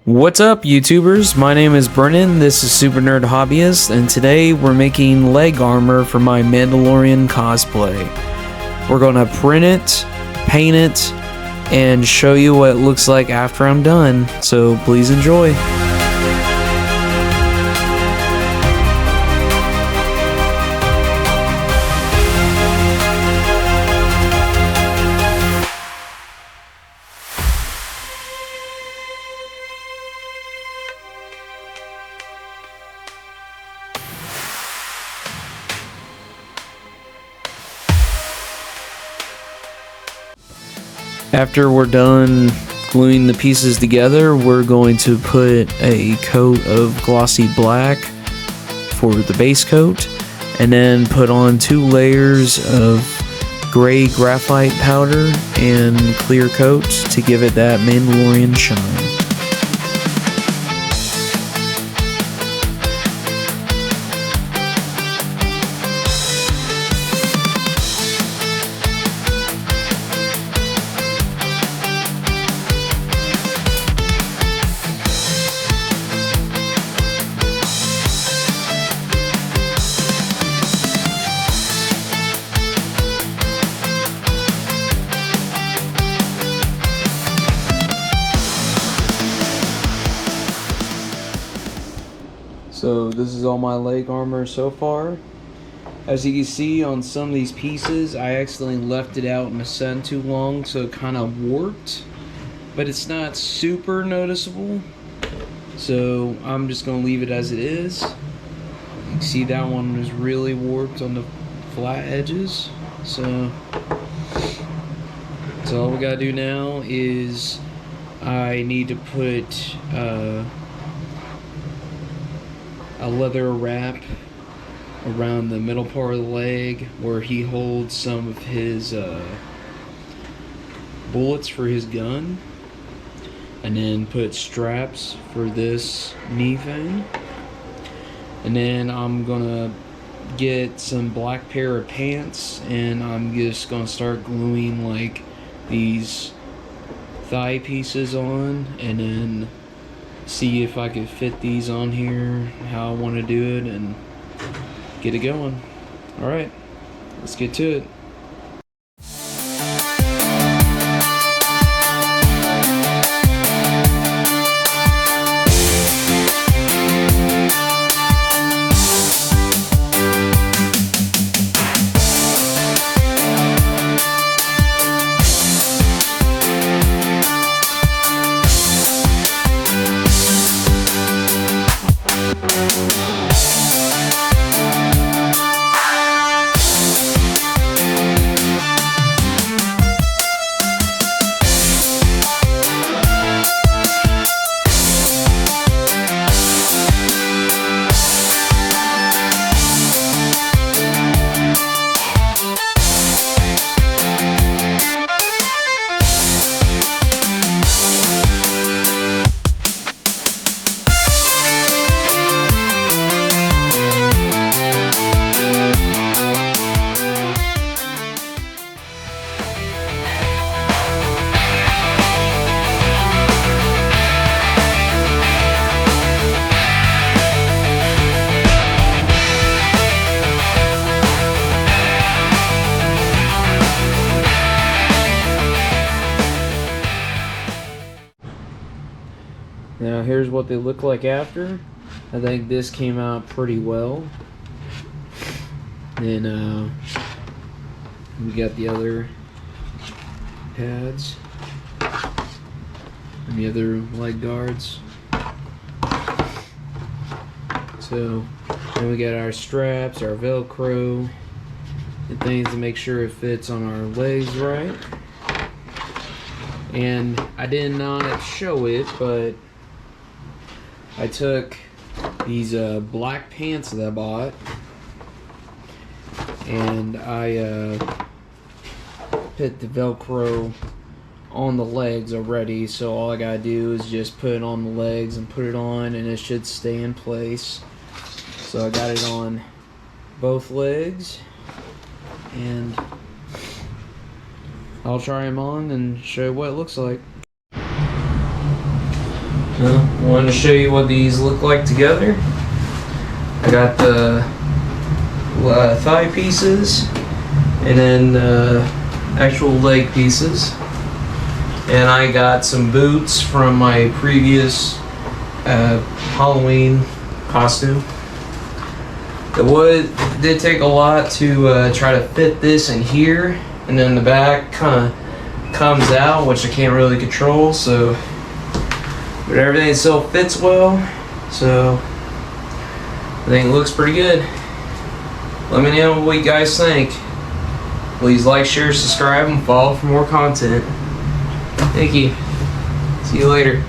What's up, YouTubers? My name is Brennan, this is Super Nerd Hobbyist, and today we're making leg armor for my Mandalorian cosplay. We're gonna print it, paint it, and show you what it looks like after I'm done, so please enjoy. After we're done gluing the pieces together, we're going to put a coat of glossy black for the base coat, and then put on 2 layers of gray graphite powder and clear coat to give it that Mandalorian shine. So this is all my leg armor so far. As you can see on some of these pieces, I accidentally left it out in the sun too long, so it kind of warped. But it's not super noticeable, so I'm just going to leave it as it is. You can see that one was really warped on the flat edges. So all we gotta do now is I need to put a leather wrap around the middle part of the leg where he holds some of his bullets for his gun, and then put straps for this knee thing. And then I'm gonna get some black pair of pants, and I'm just gonna start gluing like these thigh pieces on, and then see if I could fit these on here how I want to do it and get it going. Alright, let's get to it. Now here's what they look like after. I think this came out pretty well. Then we got the other pads and the other leg guards. So then we got our straps, our Velcro, and things to make sure it fits on our legs right. And I did not show it, but I took these black pants that I bought, and I put the Velcro on the legs already, so all I gotta do is just put it on the legs and put it on, and it should stay in place. So I got it on both legs, and I'll try them on and show you what it looks like. wanted to show you what these look like together. I got the thigh pieces and then actual leg pieces. And I got some boots from my previous Halloween costume. It did take a lot to try to fit this in here, and then the back kind of comes out, which I can't really control, so but everything still fits well, so I think it looks pretty good. Let me know what you guys think. Please like, share, subscribe, and follow for more content. Thank you. See you later.